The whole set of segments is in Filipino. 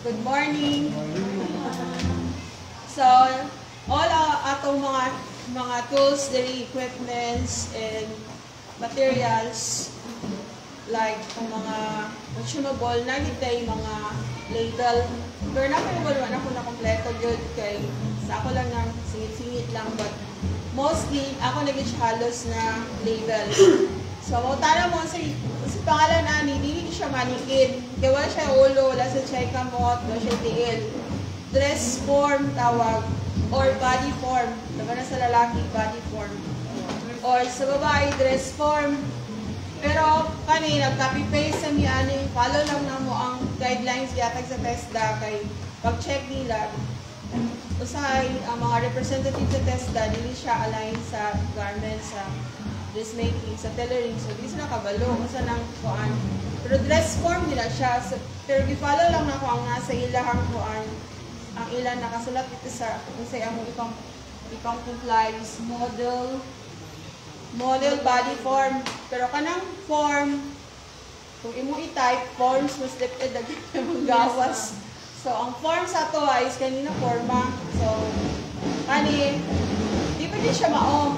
Good morning. So, all atong mga tools, diri equipments and materials like ang mga consumable na gitay mga ladle. Pero nakuha na ko na kompleto good kay sa ako lang ng singit-singit lang but mostly ako naging halos na ladle. So, tara mo si pangalan ani, dili siya manikin. Kaya wala siya ulo, wala sa siya kamot, wala siya tiil. Dress form tawag or body form. Diba na sa lalaki, body form. Or sa babae, dress form. Pero kani nag-copy-paste sa mi ani, follow lang na mo ang guidelines yatag sa TESDA kay pag-check nila. Usahay ang mga representative sa TESDA, dili siya align sa garments, sa dressmaking, sa tailoring. So, di sila kabalo. Masa nang kuan. Pero dress form nila siya. So, pero i-follow lang na ko ang nasa ilahang kuan. Ang ilan nakasulat ito sa usay ang ikang complies model body form. Pero kanang form, kung imo i-type, forms mas depende daghan gawas. So, ang form sa to is kanina forma. So, kani, di pa din siya mao.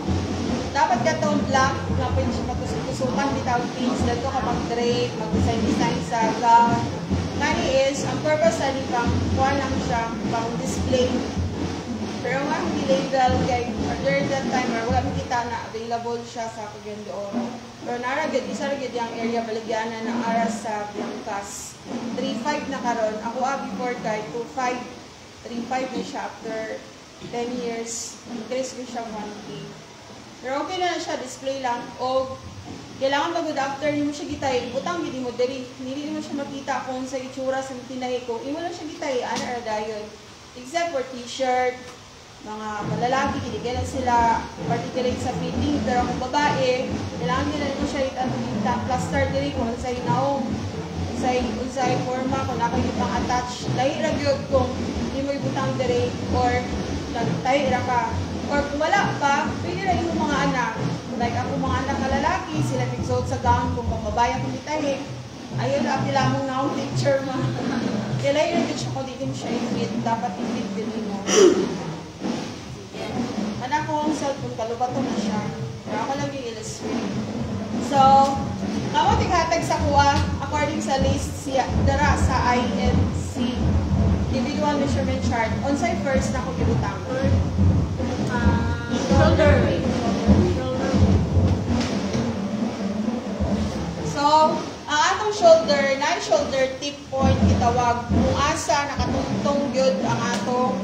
Dapat gatong black na pwede siya magkusukan without pins. Dito ka mag-drape, mag-design sa gown. Kani is, ang purpose na pang kuha lang siya, pang display. Pero nga, hindi legal kay during that time, wala makita na available siya sa Cagayan de Oro. Pero naragad, isa ragad yung area baligyanan ng aras sa Blancas. 3.5 na karon. Ako before kay 2.5. 3.5 na siya after 10 years. Increase ko siya 1K. Pero okay na siya, display lang. O, kailangan pagod after mo siya gitay, butang hindi mo dali. Hindi mo siya makita kung sa itsura sa tinahi ko. Imo lang siya gitay, ana dayon. Except for t-shirt, mga malalaki, kinikilan sila, particular sa fitting. Pero kung babae, kailangan nila mo siya itang plaster dali kung sa hinaong. Unsay forma, kung nakayo pang attach. Lahi ragyod kung hindi mo ibutang dali or tayo ka. Or kung wala pa, pwede na yung mga anak. Like ako mga anak na lalaki, sila nagsuot sa gown kung pamabaya kong itahi. Ayun, apila mong na akong picture mo. Kailangan yun siya kung di mo siya i-fit. Dapat i-fit din mo. Anak ko ang cellphone, kalubato na siya. Pero ako lang yung illustrate. So, ako tighatag sa kuha, according sa list siya, dara sa INC. Individual measurement chart. On-site first na ako gilutang. Shoulder weight. So, ang atong shoulder, shoulder tip point itawag kung asa nakatungtong gyud ang atong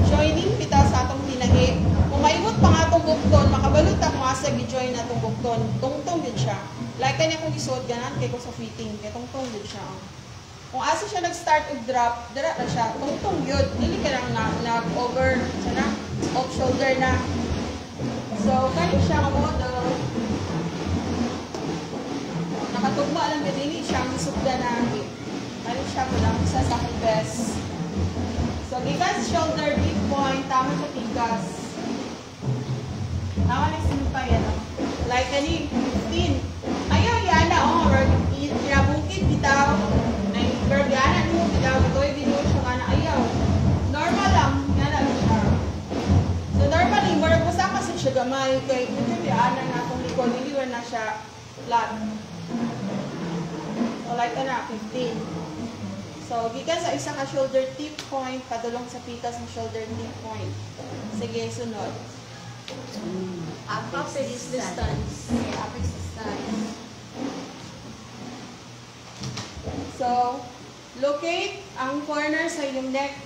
joining pita sa atong tinahi. Kung maibot pang atong bukton, makabalot kung asa gi-join atong bukton. Tungtong gyud siya. Like kanya kung isuot ganan kay ko sa fitting, kay tungtong gyud siya. Kung asa siya nag-start og drop, dira na siya. Tungtong gyud, dili ka lang nag-over sana off shoulder na. So, kani siya ang model. Nakatugma lang din, hindi siya ang sugda na. Kani siya mo lang sa akong best. So, gikas shoulder deep point, tama sa tigas. Tama na sinupay yan. Like kani, 15. Ayaw, yana, pinabukid, bitaw. Pero yana, bitaw, ito'y binuo siya ka na ayaw. Normal lang, yana siya. So normally, marag mo sa kasi siya gamay kay kaya na itong likod, hindi na siya flat. So like na, 15. So, gikan sa isa ka shoulder tip point, padulong sa pitas ng shoulder tip point. Sige, sunod. Apex distance. Apex distance. So, locate ang corner sa iyong neck.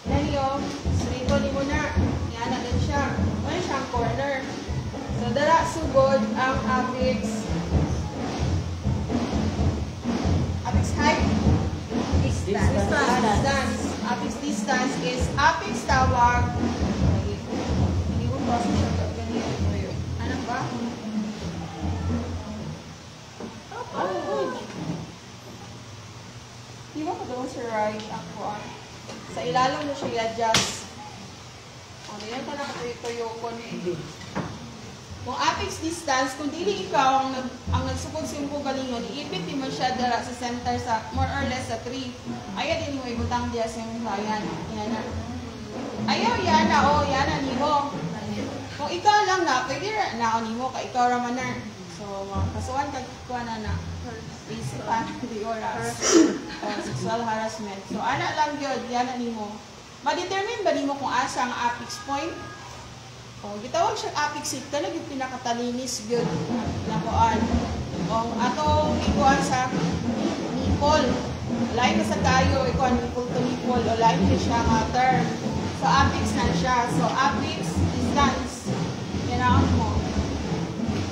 Naniyo, srito ni mo na. Yan na din siya. Ano siya ang corner? So, dara sugod ang apex. Apex height? Distance. Apex distance is apex tawag. Hindi mo ba siya ganyan? Ano ba? Di ba ko doon sa right ako? Sa ilalim mo siya i-adjust. Ano yan pa nakatuyo ko Kung apex distance, kung dili ikaw ang nagsukod sa imong galingon, iipit mo siya dara sa center sa more or less sa 3. Ayaw din mo ibutang diya sa imong client. Yan na. Ayaw yan na, yan na nimo. Kung ikaw lang na, pwede na nimo ka ikaw ra man na. So, kasuhan ka kuha na basic di oras. Sexual harassment. So, ana lang yun, yan na nimo. Ma-determine ba nimo kung asa ang apex point? Gitawag siya apex seat, talaga yung pinakatalinis yun na kuan. Atong ikuan sa nipple. Lain ka sa tayo, ikuan nipple to nipple, o lain siya nga term. So, apex na siya. So, apex distance. Yan ang mo.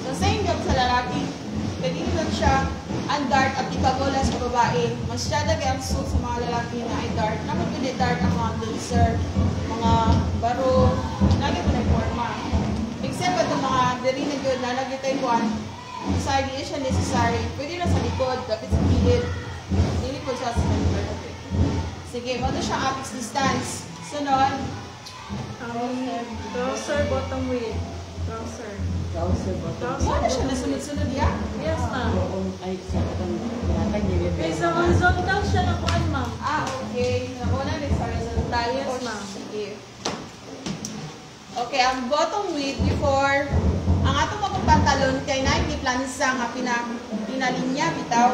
So, same job sa lalaki. Pwede lang siya ang dart applicable sa babae. Mas siya ang suit sa mga lalaki na ay dart. Naman pwede dart ang mga laser, mga baro, lagi mo na forma. Except pa itong mga diri na yun na lagi tayo kuhan, decide di siya necessary. Pwede na sa likod, dapat sa gilid. Dili po siya sa center. Sige, mado siya apex distance. Sunod. Trouser bottom width. Trouser bottom. Wala siya nasunod-sunod yan? Yes, ma'am. Ay, sa katang yata niya. Okay, so horizontal siya na kuan, ma'am. Okay. Nauna rin sa horizontal. Yes, ma'am. Sige. Okay, ang bottom width before, ang atong mga pantalon kay na hindi plansa nga pinalinya bitaw.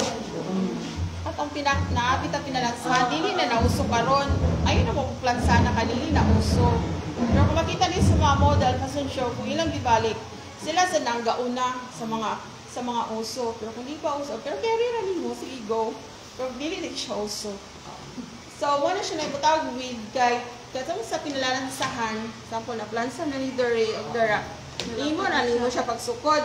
At ang pinalansa, dili na nauso karon. Ayun na mo plansa na kanili na uso. Pero kung makita niyo sa mga model, fashion show, kung ilang gibalik, sila sa nanggauna sa mga uso. Pero kung di pa uso, pero carry na mo si Ego. Pero dili na siya uso. So, wala siya na ibutawag with kay katong sa pinalansahan, sample na plansa na ni Dore o Dara. Imo na nimo siya pagsukod.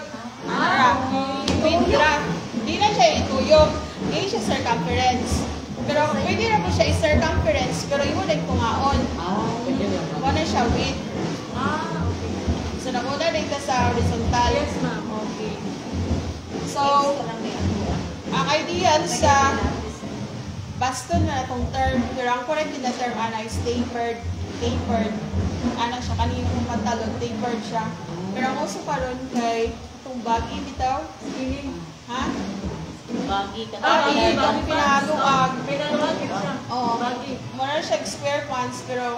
With dra. Di na siya ituyog. Di siya circumference. Pero pwede na po siya i-circumference, pero imo na kungaon. Pwede na. Wala siya width. Okay. So, nakuna dito sa horizontal. Yes, ma'am. Okay. So, ang ideal sa baston na itong term, pero ang correct na term ana is tapered. Ana siya, kanina kong pantalon, tapered siya. Pero ang uso pa ron kay itong baggy bitaw. Ha? Bagi ka Baggy, itong pinaluag. Pinaluag siya. Oo. Baggy. Muna siya square pants, pero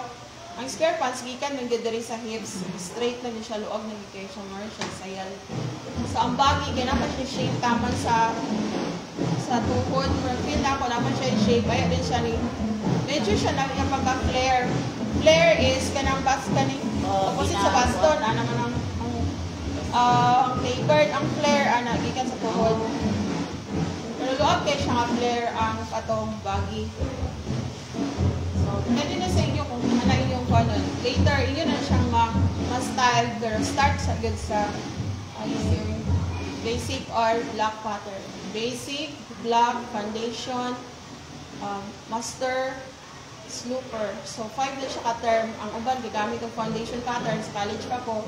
ang square pants, gikan nang diri sa hips, straight na siya, luag na gikay siya, muna siya sayal. So, ang baggy, ginapan siya shape taman sa tuhod. Pero feel na ako naman siya yung shape. Ayaw din siya ni, medyo siya na yung pagka-flare. Flare is kanang opposite sa baston. Naman ang tapered, ang flare, gikan sa tuhod. Pero luag kayo siya nga flare ang patong baggy. So, pwede na sa inyo kung ano inyong kanon. Later, inyo na siyang ma-style, pero start sa good sa yung basic or black pattern. Basic, black, foundation, master, slooper. So, 5 na siya ka-term. Ang uban, gagamit ng foundation pattern sa college pa po.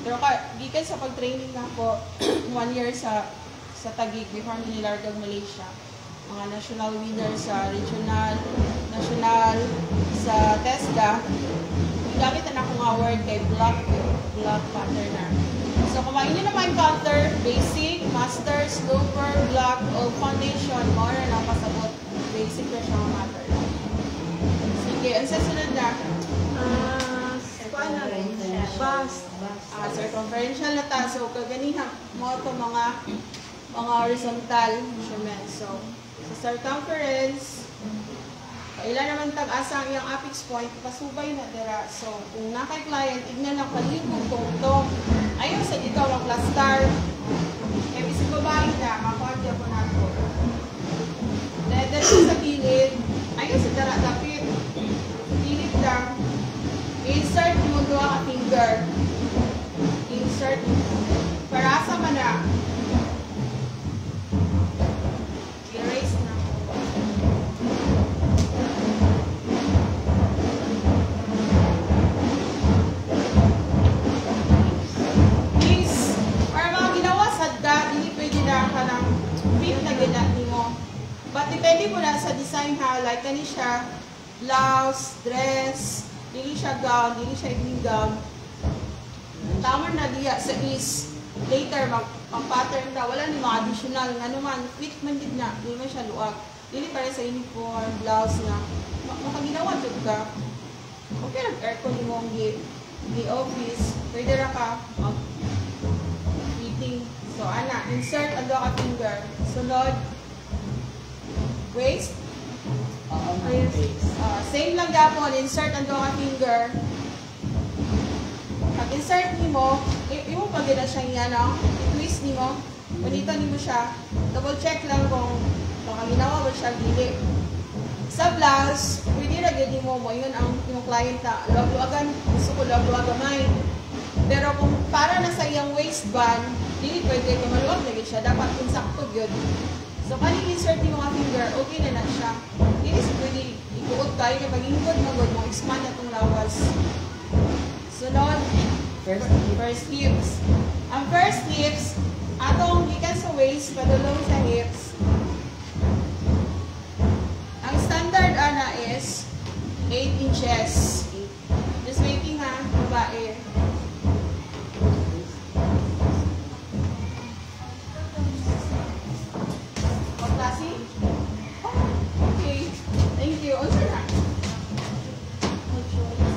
Pero gikan sa pag-training na po, 1 year sa Taguig before nilargag Malaysia. Mga national winner sa regional, national, sa TESDA. Gamit na akong award kay black patterner. So, kung inyo naman counter, basic, master, slooper, black, o foundation, more na pasabot. Basic na siya ang matter. Sige, ang sasunod na. Paano rin? Bust. Circumferential na ta. So, kaganihan mo ito mga horizontal measurements. So, sa circumference, ilan naman tag-asa ang iyang apex point, pasubay na dira. So, kung nakay client, tignan lang palibog kung ayaw sa ikaw ang class star. Eh, bisig babae na, makakuha ko na ito. Dahil sa gilid, ayaw sa dara dapit. Gilid lang. Insert mo doon ang finger. Insert. Para sa mana. Erase na. Please, para mga ginawa sa hindi pwede na ka ng fit na ginati mo. But depende mo na sa design ha. Like kani siya, blouse, dress, dili siya gown, dili siya evening gown. Tama na diya sa is later mag-pattern ta, wala ni mga additional nga naman, fit man din na, di man siya luwag. Dili para sa uniform, blouse na, makaginawa jud ka. Okay, nag-aircon ni mong office, pwede ra ka fitting. So, ana, insert ang ka finger. Sunod, waist. Same lang gapon, insert ang ka finger. Pag-insert nimo, imo pag gina siya yan, i-twist nimo, panito nimo siya, double check lang kung makaginawa ba siya, dili. Sa blouse, pwede ra gyud mo yun ang imong client na luwag-luwagan, gusto ko luwag-luwagamay. Pero kung para na sa iyang waistband, dili pwede kung maluwag na gyud siya, dapat kung sakto gyud. So kaning insert nimo nga finger, okay na siya. Dili siya pwede ikuot kayo kay pag-ingkod mo gud mo expand atong lawas. Sunod, first hips. Ang first hips, atong gikan sa waist, padulong sa hips. Ang standard ana is 8 inches. Just waiting ha, babae. O, klase? Oh, okay. Thank you. O, sir na.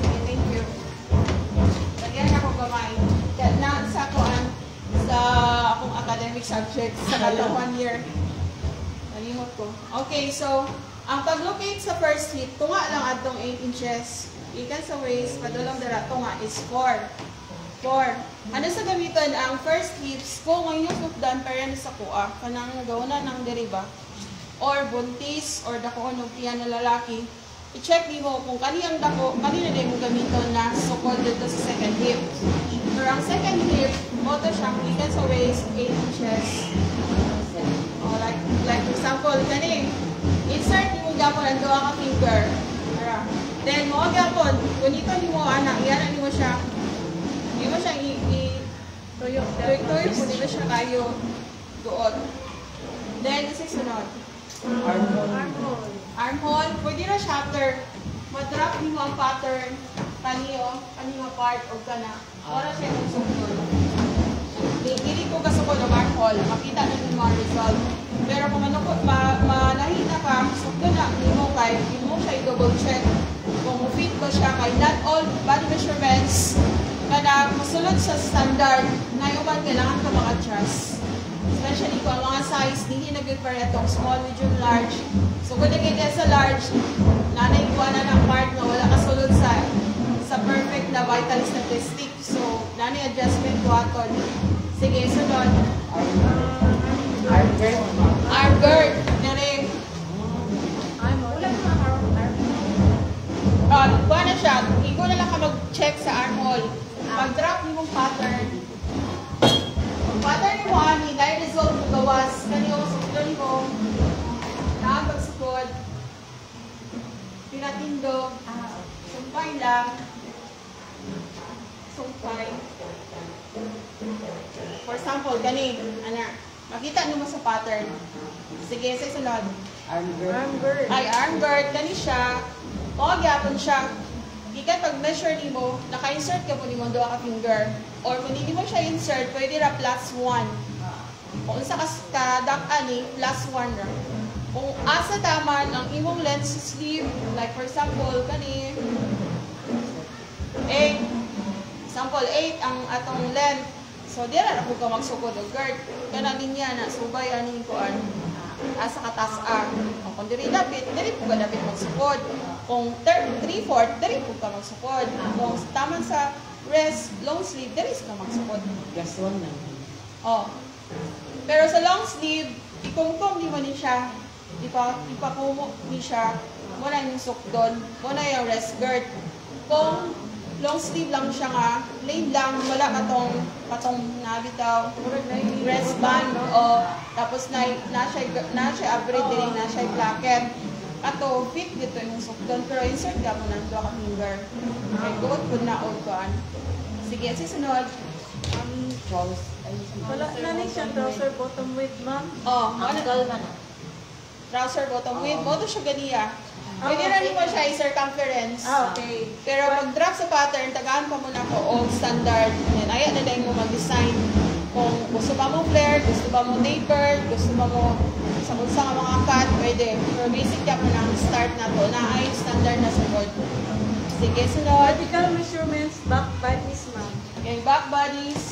Sige, thank you. Lagyan ako gamay. Na sa kuan sa akong academic subject sa katawhan year. Nalimot ko. Okay, so ang pag-locate sa first hip, tunga lang atong 8 inches. Ikan sa waist, padulong dara tunga is 4. 4. Ano sa gamiton ang first hips kung ang inyong sukdan para sa kuha kanang nagauna ng deriba or buntis or dako og tiyan na lalaki. I-check nimo kung kani ang dako, kani na din mo gamiton na sukod dito sa second hip. Pero ang second hip, moto siya ikan sa waist 8 inches. Oh, like for example, kani insert nimo gapon ang duha ka finger. Ara. Then mo gapon, kunito nimo ana, iyan nimo siya. Di mo siya tuyo po, di ba siya kayo doon. Then, kasi sunod. Armhole. Pwede na siya after madrop nyo ang pattern kanino part o kana. Para siya yung sukol. Hindi ko kasukol ng armhole. Makita na yung mga result. Pero kung manahita ka, sukol na, hindi mo siya i-double check. Kung fit ko siya kay not all body measurements kada masulod sa standard na yung kailangan ka mag-adjust. Especially kung ang mga size, hindi na good para itong small, medium, large. So kung nagkita sa large, nanay ko na ng part na wala kasulod sa perfect na vital statistic. So, nanay adjustment ko aton. Sige, sunod. Arm guard. Nari. Kuha na siya. Ikaw na lang ka mag-check sa armhole. Pag-drop niyo mong pattern. Ang pattern niyo mo, ani, dahil result mo gawas, kanyo, sukdan mo, nakapagsukod, pinatindog, sumpay lang, sumpay. For example, gani, makita niyo mo sa pattern. Sige, sa sunod. Arm guard. Ay, arm guard, gani siya. O, gyapon siya. Ikan pag measure nimo, naka-insert ka po nimo duha ka finger. Or kung hindi mo siya insert, pwede ra +1. Kung sa kadak-an ni +1 ra. Kung asa taman ang imong length sa sleeve, like for example, kani 8. Example 8 ang atong length. So dira ra ko ka magsukod og guard. Kana niya na subay ani kuan. Asa katas-a. Kung diri dapat, diri po ka dapat magsukod. Kung 3/4, diri po ka magsukod. Kung taman sa wrist, long sleeve, diri ka magsukod. Gaswan na. Oh. Pero sa long sleeve, ikungkong di mo ni siya. Ipakumo ni siya. Muna yung sukdon. Muna yung wrist guard. Kung long sleeve lang siya nga, plain lang, wala katong nabitaw, wristband, o tapos na siya upgrade din, na siya placket. Ato, fit dito yung sukdon, pero insert ka mo ng duha ka finger. Okay, good po na old kuan. Sige, sisunod. Wala na ni siya trouser bottom width, ma'am. Oh, Ankle man. trouser bottom width, mo to siya ganiya. Pwede na rin mo siya i-circumference. Okay. Pero pag drop sa pattern, tagaan pa muna ko o standard. Then, ayan na dahil mo mag-design. Kung gusto ba mo flare, gusto ba mo taper, gusto ba mo sa bulsa nga mga cut, pwede. Pero basic ka mo nang start na to, na ay standard na sukod. Sige, sunod. Vertical measurements, back bodies, ma'am. Yung back bodies.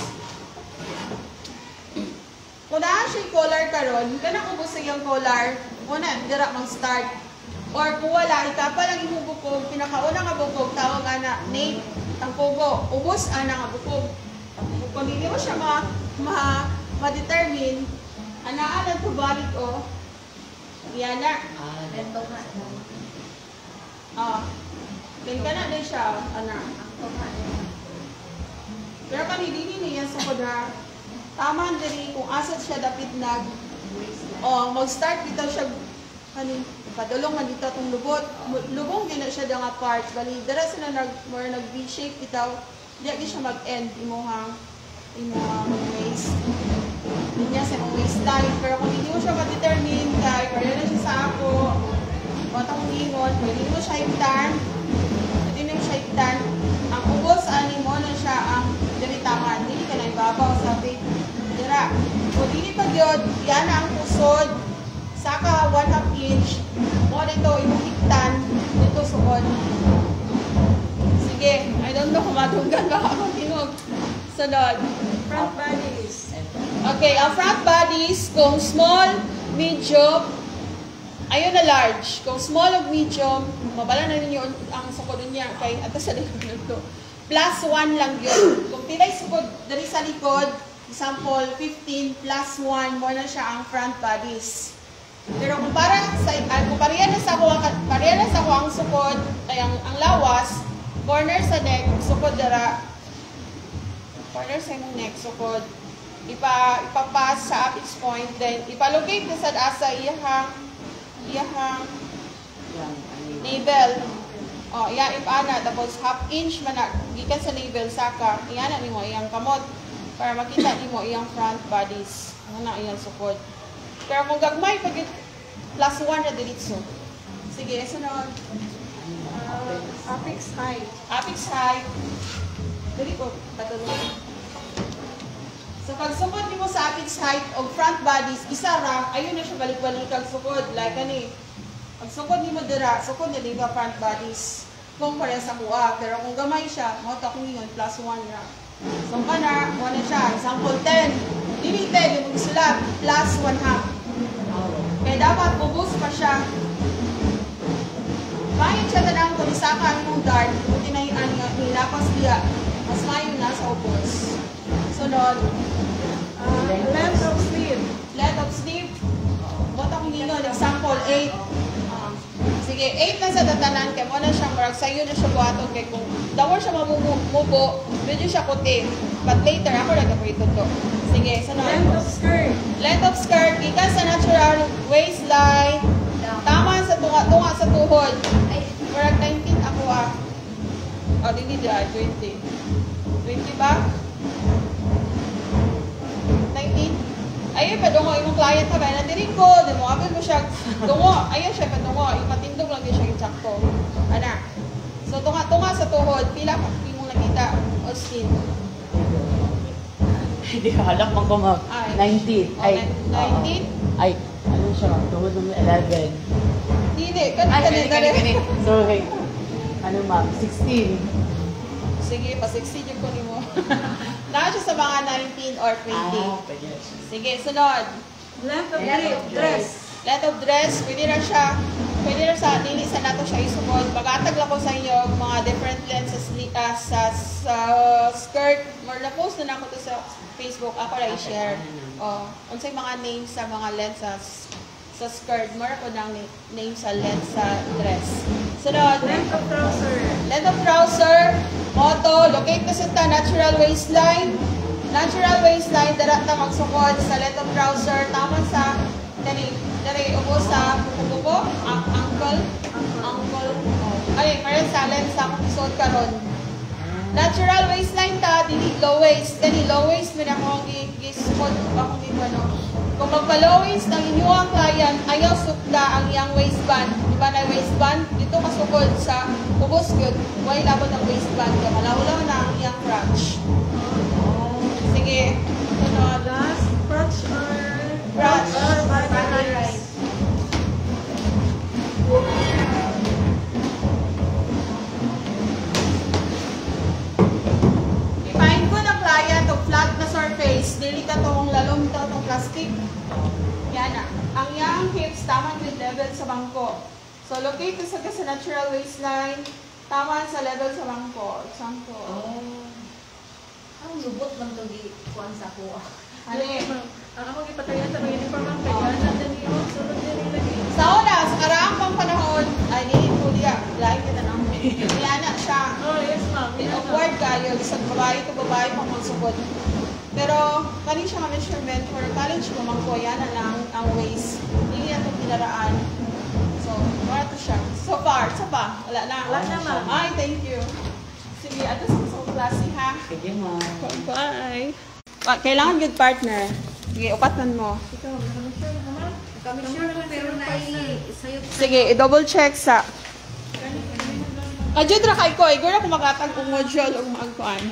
Kung naan siya collar karon, kanang ubos yung collar, una, dira mang start. Or kung wala, ika pa lang yung bukog, pinakauna nga bukog, tawag ana, nape, ang pugo, ubos ana nga bukog. Kung hindi mo siya ma-determine, anaan to balik o, yan na. Ito nga. Then ka na din siya, ana. Pero kung hindi niya sa kodra, tama diri kung asad siya dapit nag mag-start dito siya kanin padulong man dito tong lubot. Lubong din na siya nga part. Bali dira sila more nag V-shape bitaw. Di siya mag-end imuhang waist. Niya sa waistline. Pero kung hindi mo siya ma-determine kay kaya na siya sa ako, bata kong ingon, pwede mo siya higtan. Pwede mo siya higtan. Ang ubos ani mo na siya ang diritaman. Hindi ka na ibabaw sabi. Dira. Kung hindi pa yun, yan ang pusod. Saka 1/2 inch. Mo dito yung higtan. Dito suod. Sige. I don't know kung madunggan ka ako tinog. Sunod. Front bodies. Okay, ang front bodies, kung small, medium, ayun na large. Kung small o medium, mabala na ninyo ang sukod niya. Kay atas sa likod nito. +1 lang yun. Kung pilay sukod dari sa likod, example, 15 +1, mo na siya ang front bodies. Pero kung pareha na sa ko ang sukod, ay ang lawas, corner sa neck, sukod dara, corner sa imong neck, sukod, ipapass sa apex point, then ipalocate na sa asa iyahang navel. Iya ipana, tapos 1/2 inch man na, gikan sa navel, saka, iyana nimo iyang kamot, para makita nimo iyang front bodies. Ano na iyang sukod. Pero kung gagmay, pag +1 na diritso. Sige, sunod. Apex height. Apex height. Dali ko, patulungan. So, pag sukod nimo sa apex height o front bodies, isa ra, ayun na siya balik-balik ang sukod. Like ani, pag sukod nimo dira, sukod na din front bodies. Kung pareha sa kuha. Pero kung gamay siya, mo ta kung yun, +1 ra. So, kana, mo na siya. Example 10. Dili 10, yung magsulat, +1/2. Kaya dapat ubos pa siya. Mayon siya tanang kung isa ka ang dart, kung tinayan nga, nilapas diya, mas mayon na sa ubos. Sunod. Length of sleeve. Length of sleeve. Bota kong ningon, example 8. Sige, 8 na sa tatanan, kaya mo na siyang marag, sa'yo na siya buhaton, kaya kung dawar siya mamumubo, medyo siya kuti. But later, ako nagkaprito to. Sige, sunod. Length of skirt. Length of skirt, gikan sa natural waistline, tama sa tunga sa tuhod. Marag 19 ako dili dyan, 20. 20 ba? 19? Ayun, padungo, imong client ha, kaya nandirin ko, di mo, apil mo siya, dungo, ayun siya, padungo, ipatindog lang din siya yung sakto. Ana. So, tunga sa tuhod, pila pa, imong nakita, Austin. Hindi ko halak mo kung 19. Ay, 19? ay, ano siya, tuhod ng 11. Dili, kanina. Sorry. Ano ma'am, 16. Sige, pa-16 yung kunin mo. Naka siya sa mga 19 or 20. Pwede. Sige, sunod. Length of dress. Length of dress, pwede na sa, dili sa nato siya isukod. Pag-atag lang ko sa inyo, mga different lengths sa skirt. More na-post na ako to sa Facebook. Ako na i-share. Unsay mga names sa mga lengths sa skirt. More ko ng name sa length sa dress. Sunod. Length of trouser. Length of trouser. Moto, locate na sa natural waistline. Natural waistline, darat na magsukod sa length of trouser. Tama sa, dari ubo sa buko, ankle. Ay, parang sa length sa episode karon. Natural waistline ta, dili low waist. Dili low waist, may ako gisukod ako dito, no? Kung magpa-low waist ng inyong client, ayaw sukda ang iyang waistband. Diba na waistband? Dito kasukod sa ubos yun. Huwag labot ang waistband. Malaw-law na ang iyang crotch. Sige. Sunod. Last, crotch or Crotch. body rice. Ipahin ko na client o flat na surface, dili ka tong lalong ito itong plastic. Yan na. Ang yang hips, tama with level sa bangko. So, locate ko sa natural waistline, tama sa level sa bangko. Example. Ang lubot lang ito kuhan sa ako. Hali. Ang ako gipatayan sa mga uniform ang kaya natin yun. Sulod din yung lagi. Sa una, sa karaang pang panahon, ay nilin ko diya. Like kita nang yan na siya. Oh, yes ma'am. Awkward kayo, isang babae to babae pang magsugod. Pero, kani siya nga measurement for college kumangko, yan na lang ang waist. Hindi na itong pinaraan. So, wala to siya. So far, sa pa? Wala na. Wala na, ma'am. Ay, thank you. Sige, ato sa klase ha. Sige, ma'am. Bye. Kailangan good partner. Sige, upatan mo. Ikaw, sure na naman. Kami sure ko pero sa'yo. Sige, i-double check sa... Adyo ra kay ko, igura ko makatag kung module o magkuan.